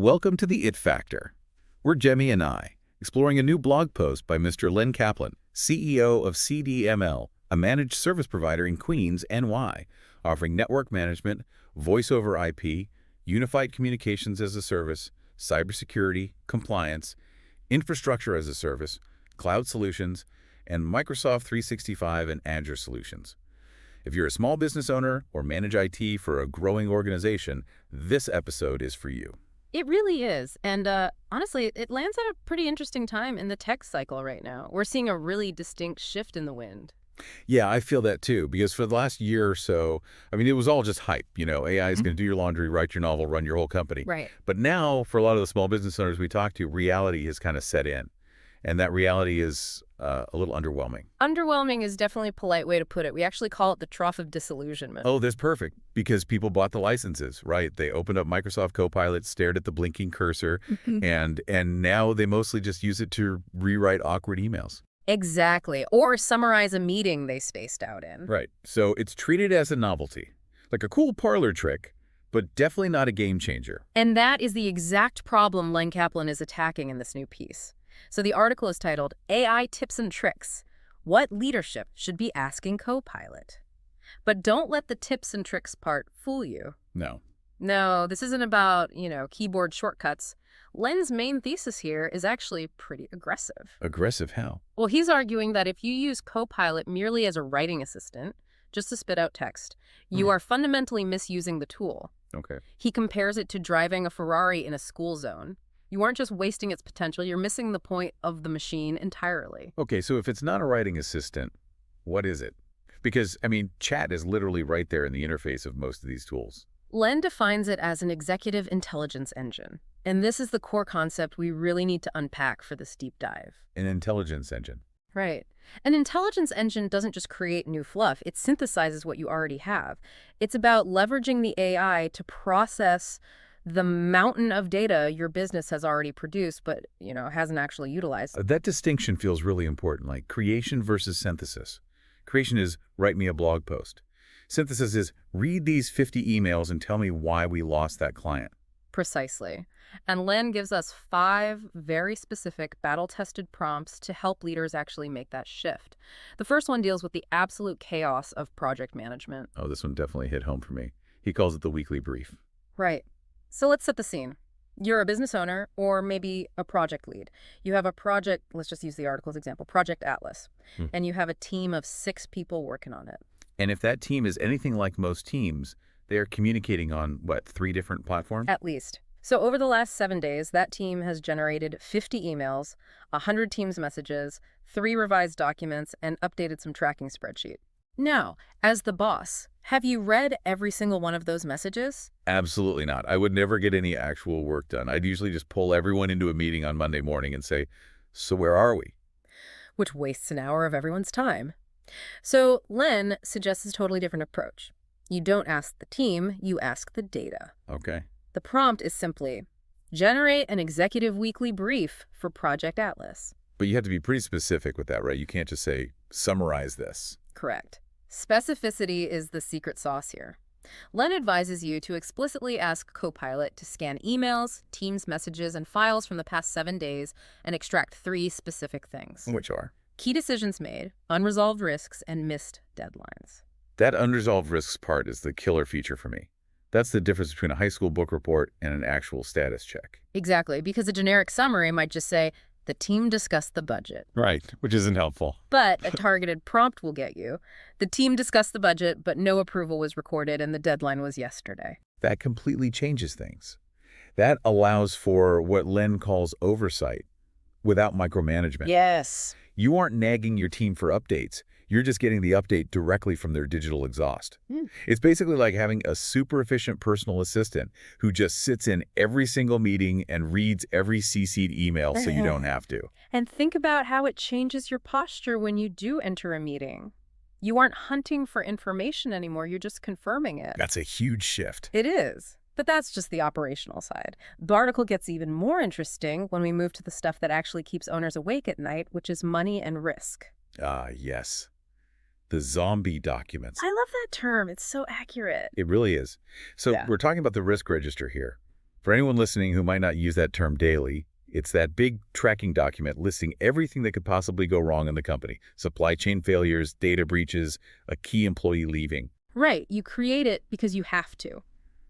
Welcome to the It Factor. We're Jemmy and I, exploring a new blog post by Mr. Len Kaplan, CEO of CDML, a managed service provider in Queens, NY, offering network management, voice over IP, unified communications as a service, cybersecurity, compliance, infrastructure as a service, cloud solutions, and Microsoft 365 and Azure solutions. If you're a small business owner or manage IT for a growing organization, this episode is for you. It really is. And honestly, it lands at a pretty interesting time in the tech cycle right now. We're seeing a really distinct shift in the wind. Yeah, I feel that too, because for the last year or so, it was all just hype. AI is going to do your laundry, write your novel, run your whole company. Right. But now, for a lot of the small business owners we talk to, reality has kind of set in. And that reality is a little underwhelming. Underwhelming is definitely a polite way to put it. We actually call it the trough of disillusionment. Oh, that's perfect, because people bought the licenses, right? They opened up Microsoft Copilot, stared at the blinking cursor, and now they mostly just use it to rewrite awkward emails. Exactly. Or summarize a meeting they spaced out in. Right. So it's treated as a novelty, like a cool parlor trick, but definitely not a game changer. And that is the exact problem Len Kaplan is attacking in this new piece. So the article is titled, AI Tips and Tricks, What Leadership Should Be Asking Copilot. But don't let the tips and tricks part fool you. No. No, this isn't about, keyboard shortcuts. Len's main thesis here is actually pretty aggressive. Aggressive how? Well, he's arguing that if you use Copilot merely as a writing assistant, just to spit out text, you are fundamentally misusing the tool. Okay. He compares it to driving a Ferrari in a school zone. You aren't just wasting its potential, you're missing the point of the machine entirely. Okay, so if it's not a writing assistant, what is it? Because, chat is literally right there in the interface of most of these tools. Len defines it as an executive intelligence engine. And this is the core concept we really need to unpack for this deep dive. An intelligence engine. Right. An intelligence engine doesn't just create new fluff, it synthesizes what you already have. It's about leveraging the AI to process the mountain of data your business has already produced but, hasn't actually utilized. That distinction feels really important, like creation versus synthesis. Creation is write me a blog post. Synthesis is read these 50 emails and tell me why we lost that client. Precisely. And Len gives us 5 very specific battle-tested prompts to help leaders actually make that shift. The first one deals with the absolute chaos of project management. Oh, this one definitely hit home for me. He calls it the weekly brief. Right. So let's set the scene. You're a business owner or maybe a project lead. You have a project, let's just use the article's example, Project Atlas, and you have a team of 6 people working on it. And if that team is anything like most teams, they are communicating on, 3 different platforms? At least. So over the last 7 days, that team has generated 50 emails, 100 Teams messages, 3 revised documents, and updated some tracking spreadsheet. Now, as the boss, have you read every single one of those messages? Absolutely not. I would never get any actual work done. I'd usually just pull everyone into a meeting on Monday morning and say, so where are we? Which wastes an hour of everyone's time. So Len suggests a totally different approach. You don't ask the team, you ask the data. Okay. The prompt is simply, generate an executive weekly brief for Project Atlas. But you have to be pretty specific with that, right? You can't just say, summarize this. Correct. Specificity is the secret sauce here. Len advises you to explicitly ask Copilot to scan emails, Teams messages, and files from the past 7 days and extract 3 specific things. Which are? Key decisions made, unresolved risks, and missed deadlines. That unresolved risks part is the killer feature for me. That's the difference between a high school book report and an actual status check. Exactly, because a generic summary might just say, the team discussed the budget. Right, which isn't helpful. But a targeted prompt will get you. The team discussed the budget, but no approval was recorded, and the deadline was yesterday. That completely changes things. That allows for what Len calls oversight without micromanagement. Yes. You aren't nagging your team for updates. You're just getting the update directly from their digital exhaust. It's basically like having a super efficient personal assistant who just sits in every single meeting and reads every CC'd email so you don't have to. And think about how it changes your posture when you do enter a meeting. You aren't hunting for information anymore, you're just confirming it. That's a huge shift. It is. But that's just the operational side. The article gets even more interesting when we move to the stuff that actually keeps owners awake at night, which is money and risk. Ah, yes. The zombie documents. I love that term. It's so accurate. It really is. So we're talking about the risk register here. For anyone listening who might not use that term daily, it's that big tracking document listing everything that could possibly go wrong in the company. Supply chain failures, data breaches, a key employee leaving. Right, you create it because you have to.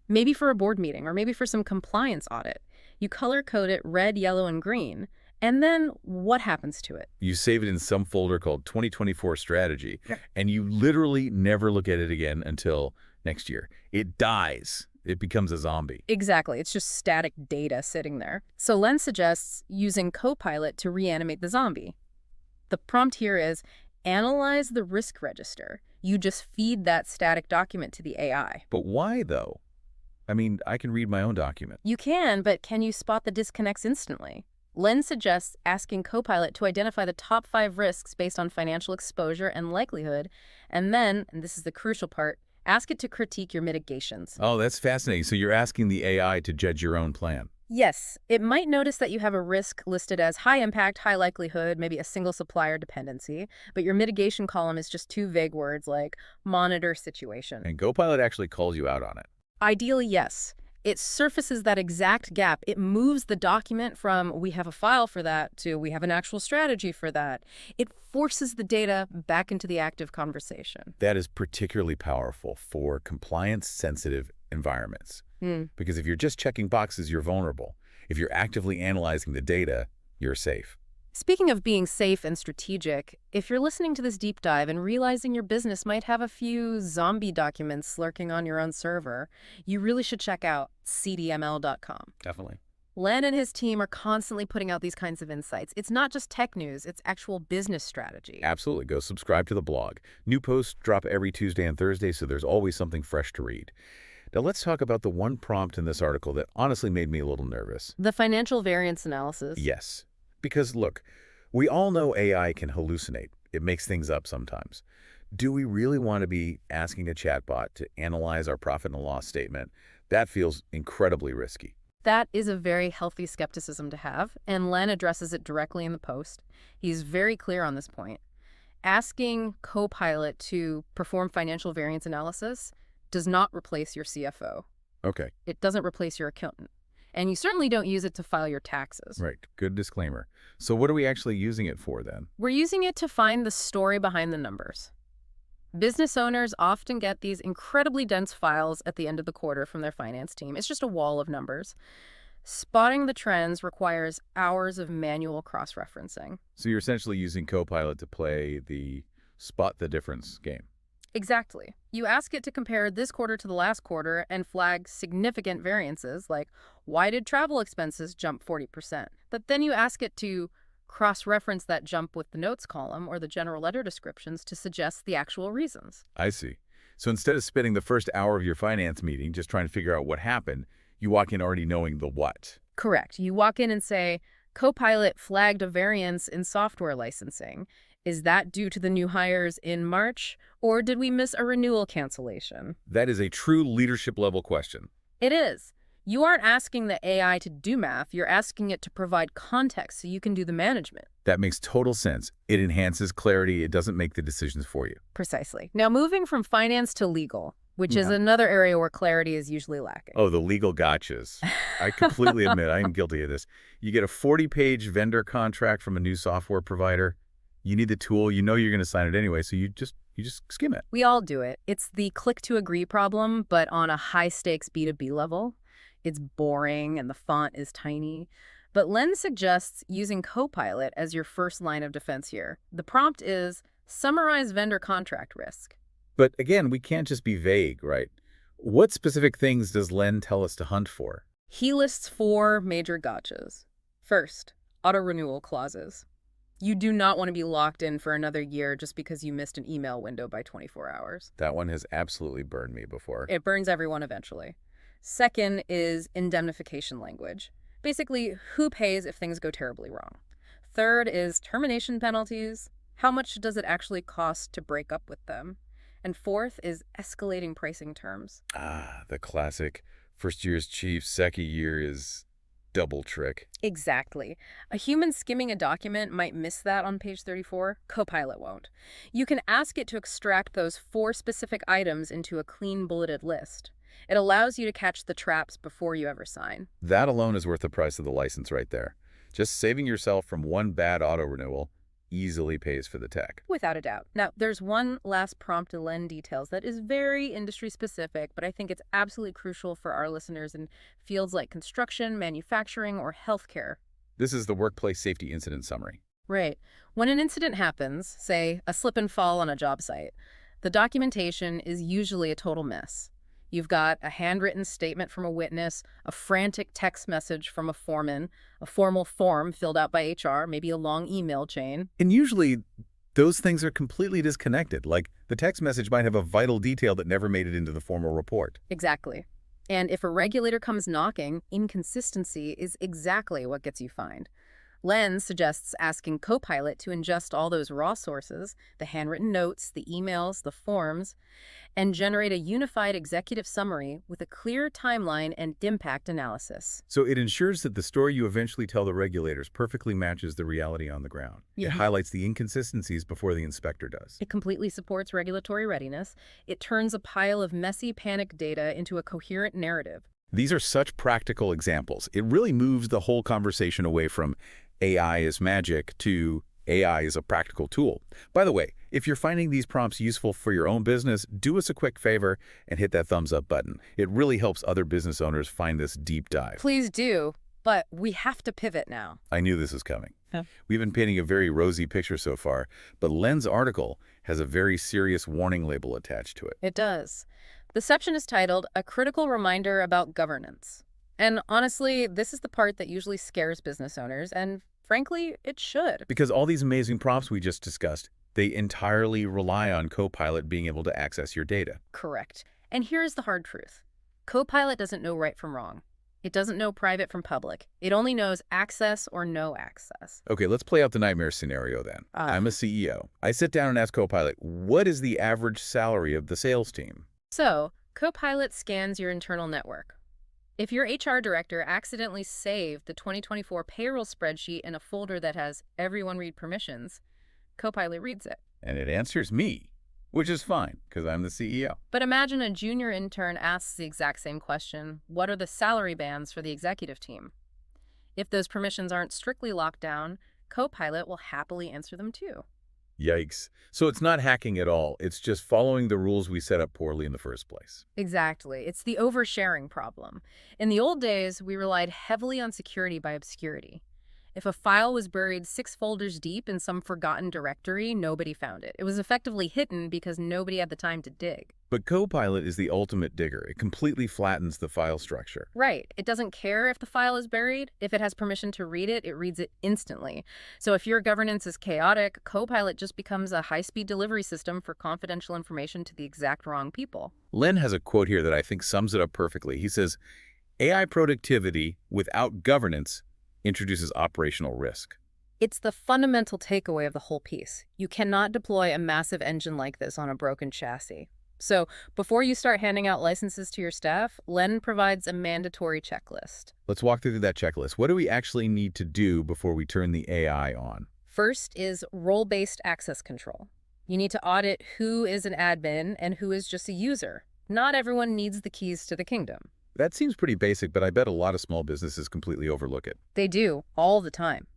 Maybe for a board meeting or maybe for some compliance audit. You color code it red, yellow, and green. And then what happens to it? You save it in some folder called 2024 Strategy, Yeah. and you literally never look at it again until next year. It dies. It becomes a zombie. Exactly. It's just static data sitting there. So Len suggests using Copilot to reanimate the zombie. The prompt here is analyze the risk register. You just feed that static document to the AI. But why, though? I mean, I can read my own document. You can, but can you spot the disconnects instantly? Len suggests asking Copilot to identify the top 5 risks based on financial exposure and likelihood, and then, and this is the crucial part, ask it to critique your mitigations. Oh, that's fascinating. So you're asking the AI to judge your own plan. Yes, it might notice that you have a risk listed as high impact, high likelihood, maybe a single supplier dependency, but your mitigation column is just 2 vague words like monitor situation. And Copilot actually calls you out on it. Ideally, yes. It surfaces that exact gap. It moves the document from we have a file for that to we have an actual strategy for that. It forces the data back into the active conversation. That is particularly powerful for compliance-sensitive environments. Because if you're just checking boxes, you're vulnerable. If you're actively analyzing the data, you're safe. Speaking of being safe and strategic, if you're listening to this deep dive and realizing your business might have a few zombie documents lurking on your own server, you really should check out cdml.com. Definitely. Len and his team are constantly putting out these kinds of insights. It's not just tech news, it's actual business strategy. Absolutely. Go subscribe to the blog. New posts drop every Tuesday and Thursday, so there's always something fresh to read. Now let's talk about the one prompt in this article that honestly made me a little nervous. The financial variance analysis. Yes. Because look, we all know AI can hallucinate. It makes things up sometimes. Do we really want to be asking a chatbot to analyze our profit and loss statement? That feels incredibly risky. That is a very healthy skepticism to have, and Len addresses it directly in the post. He's very clear on this point. Asking Copilot to perform financial variance analysis does not replace your CFO. Okay. It doesn't replace your accountant. And you certainly don't use it to file your taxes. Right. Good disclaimer. So what are we actually using it for then? We're using it to find the story behind the numbers. Business owners often get these incredibly dense files at the end of the quarter from their finance team. It's just a wall of numbers. Spotting the trends requires hours of manual cross-referencing. So you're essentially using Copilot to play the spot the difference game. Exactly. You ask it to compare this quarter to the last quarter and flag significant variances, like why did travel expenses jump 40%? But then you ask it to cross-reference that jump with the notes column or the general ledger descriptions to suggest the actual reasons. I see. So instead of spending the first hour of your finance meeting just trying to figure out what happened, you walk in already knowing the what. Correct. You walk in and say, Copilot flagged a variance in software licensing. Is that due to the new hires in March, or did we miss a renewal cancellation? That is a true leadership level question. It is. You aren't asking the AI to do math, you're asking it to provide context so you can do the management. That makes total sense. It enhances clarity. It doesn't make the decisions for you. Precisely. Now moving from finance to legal, which is another area where clarity is usually lacking. Oh, the legal gotchas. I completely admit I am guilty of this. You get a 40-page vendor contract from a new software provider. You need the tool. You know you're going to sign it anyway, so you just skim it. We all do it. It's the click to agree problem, but on a high-stakes B2B level. It's boring and the font is tiny. But Len suggests using Copilot as your first line of defense here. The prompt is summarize vendor contract risk. But again, we can't just be vague, right? What specific things does Len tell us to hunt for? He lists 4 major gotchas. First, auto-renewal clauses. You do not want to be locked in for another year just because you missed an email window by 24 hours. That one has absolutely burned me before. It burns everyone eventually. Second is indemnification language. Basically, who pays if things go terribly wrong? Third is termination penalties. How much does it actually cost to break up with them? And fourth is escalating pricing terms. Ah, the classic first year is cheap, second year is double trick. Exactly. A human skimming a document might miss that on page 34. Copilot won't. You can ask it to extract those 4 specific items into a clean bulleted list. It allows you to catch the traps before you ever sign. That alone is worth the price of the license right there. Just saving yourself from one bad auto renewal easily pays for the tech. Without a doubt. Now, there's one last prompt to lend details that is very industry specific, but I think it's absolutely crucial for our listeners in fields like construction, manufacturing, or healthcare. This is the Workplace Safety Incident Summary. Right. When an incident happens, say a slip and fall on a job site, the documentation is usually a total mess. You've got a handwritten statement from a witness, a frantic text message from a foreman, a formal form filled out by HR, maybe a long email chain. And usually, those things are completely disconnected. Like, the text message might have a vital detail that never made it into the formal report. Exactly. And if a regulator comes knocking, inconsistency is exactly what gets you fined. Len suggests asking Copilot to ingest all those raw sources, the handwritten notes, the emails, the forms, and generate a unified executive summary with a clear timeline and impact analysis. So it ensures that the story you eventually tell the regulators perfectly matches the reality on the ground. Yeah. It highlights the inconsistencies before the inspector does. It completely supports regulatory readiness. It turns a pile of messy panic data into a coherent narrative. These are such practical examples. It really moves the whole conversation away from AI is magic to AI is a practical tool. By the way, if you're finding these prompts useful for your own business, do us a quick favor and hit that thumbs up button. It really helps other business owners find this deep dive. Please do, but we have to pivot now. I knew this was coming. Huh. We've been painting a very rosy picture so far, but Len's article has a very serious warning label attached to it. It does. The section is titled, A Critical Reminder About Governance. And honestly, this is the part that usually scares business owners, and frankly, it should. Because all these amazing prompts we just discussed, they entirely rely on Copilot being able to access your data. Correct. And here's the hard truth. Copilot doesn't know right from wrong. It doesn't know private from public. It only knows access or no access. Okay, let's play out the nightmare scenario then. I'm a CEO. I sit down and ask Copilot, what is the average salary of the sales team? So, Copilot scans your internal network. If your HR director accidentally saved the 2024 payroll spreadsheet in a folder that has everyone read permissions, Copilot reads it. And it answers me, which is fine, because I'm the CEO. But imagine a junior intern asks the exact same question, what are the salary bands for the executive team? If those permissions aren't strictly locked down, Copilot will happily answer them too. Yikes. So it's not hacking at all. It's just following the rules we set up poorly in the first place. Exactly. It's the oversharing problem. In the old days, we relied heavily on security by obscurity. If a file was buried 6 folders deep in some forgotten directory, nobody found it. It was effectively hidden because nobody had the time to dig. But Copilot is the ultimate digger. It completely flattens the file structure. Right. It doesn't care if the file is buried. If it has permission to read it, it reads it instantly. So if your governance is chaotic, Copilot just becomes a high-speed delivery system for confidential information to the exact wrong people. Len has a quote here that I think sums it up perfectly. He says, AI productivity without governance introduces operational risk. It's the fundamental takeaway of the whole piece. You cannot deploy a massive engine like this on a broken chassis. So before you start handing out licenses to your staff, Len provides a mandatory checklist. Let's walk through that checklist. What do we actually need to do before we turn the AI on? First is role-based access control. You need to audit who is an admin and who is just a user. Not everyone needs the keys to the kingdom. That seems pretty basic, but I bet a lot of small businesses completely overlook it. They do, all the time.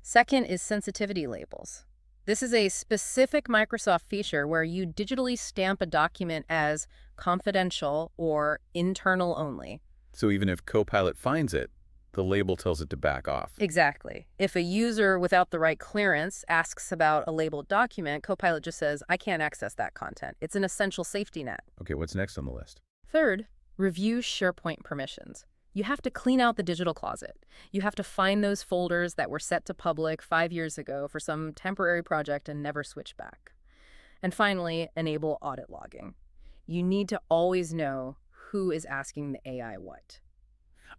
Second is sensitivity labels. This is a specific Microsoft feature where you digitally stamp a document as confidential or internal only. So even if Copilot finds it, the label tells it to back off. Exactly. If a user without the right clearance asks about a labeled document, Copilot just says, I can't access that content. It's an essential safety net. Okay, what's next on the list? Third, review SharePoint permissions. You have to clean out the digital closet. You have to find those folders that were set to public 5 years ago for some temporary project and never switch back. And finally, enable audit logging. You need to always know who is asking the AI what.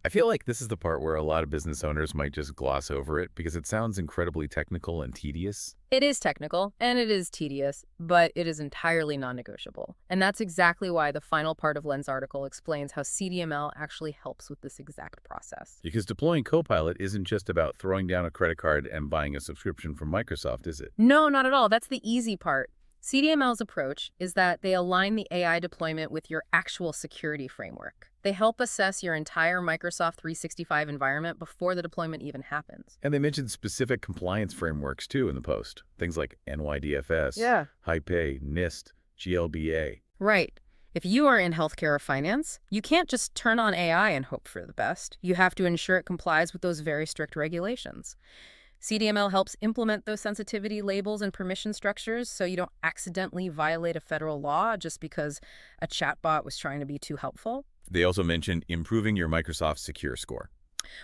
I feel like this is the part where a lot of business owners might just gloss over it because it sounds incredibly technical and tedious. It is technical, and it is tedious, but it is entirely non-negotiable. And that's exactly why the final part of Len's article explains how CDML actually helps with this exact process. Because deploying Copilot isn't just about throwing down a credit card and buying a subscription from Microsoft, is it? No, not at all. That's the easy part. CDML's approach is that they align the AI deployment with your actual security framework. They help assess your entire Microsoft 365 environment before the deployment even happens. And they mentioned specific compliance frameworks, too, in the post. Things like NYDFS, Yeah. HIPAA, NIST, GLBA. Right. If you are in healthcare or finance, you can't just turn on AI and hope for the best. You have to ensure it complies with those very strict regulations. CDML helps implement those sensitivity labels and permission structures so you don't accidentally violate a federal law just because a chatbot was trying to be too helpful. They also mentioned improving your Microsoft Secure Score.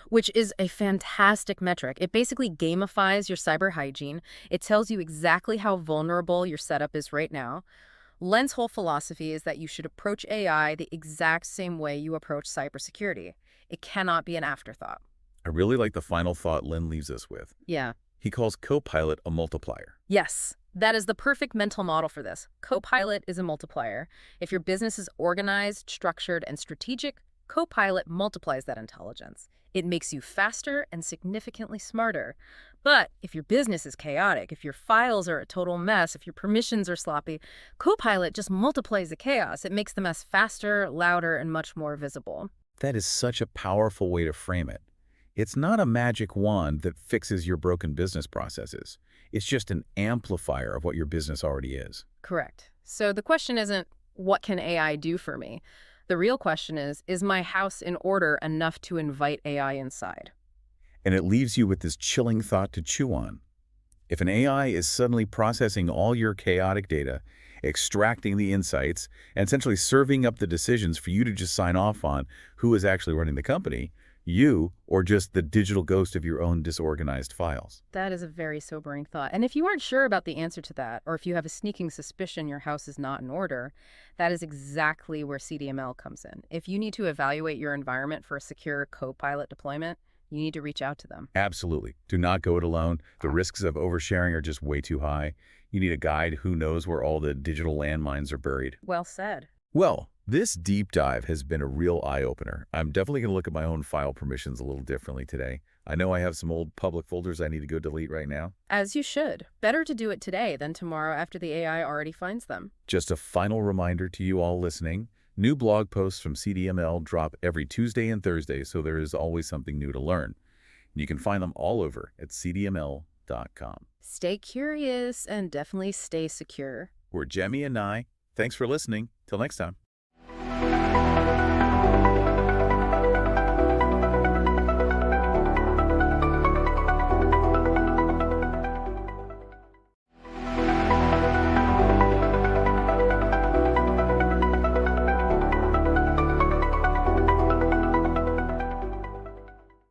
Which is a fantastic metric. It basically gamifies your cyber hygiene. It tells you exactly how vulnerable your setup is right now. Len's whole philosophy is that you should approach AI the exact same way you approach cybersecurity. It cannot be an afterthought. I really like the final thought Lynn leaves us with. Yeah. He calls Copilot a multiplier. Yes, that is the perfect mental model for this. Copilot is a multiplier. If your business is organized, structured, and strategic, Copilot multiplies that intelligence. It makes you faster and significantly smarter. But if your business is chaotic, if your files are a total mess, if your permissions are sloppy, Copilot just multiplies the chaos. It makes the mess faster, louder, and much more visible. That is such a powerful way to frame it. It's not a magic wand that fixes your broken business processes. It's just an amplifier of what your business already is. Correct. So the question isn't, what can AI do for me? The real question is my house in order enough to invite AI inside? And it leaves you with this chilling thought to chew on. If an AI is suddenly processing all your chaotic data, extracting the insights, and essentially serving up the decisions for you to just sign off on who is actually running the company, you or just the digital ghost of your own disorganized files. That is a very sobering thought. And if you aren't sure about the answer to that, or if you have a sneaking suspicion your house is not in order, that is exactly where CDML comes in. If you need to evaluate your environment for a secure Copilot deployment, you need to reach out to them. Absolutely. Do not go it alone. The risks of oversharing are just way too high. You need a guide who knows where all the digital landmines are buried. Well said. Well, this deep dive has been a real eye-opener. I'm definitely going to look at my own file permissions a little differently today. I know I have some old public folders I need to go delete right now. As you should. Better to do it today than tomorrow after the AI already finds them. Just a final reminder to you all listening. New blog posts from CDML drop every Tuesday and Thursday, so there is always something new to learn. You can find them all over at cdml.com. Stay curious and definitely stay secure. We're Jemmy and Nye. Thanks for listening. Till next time.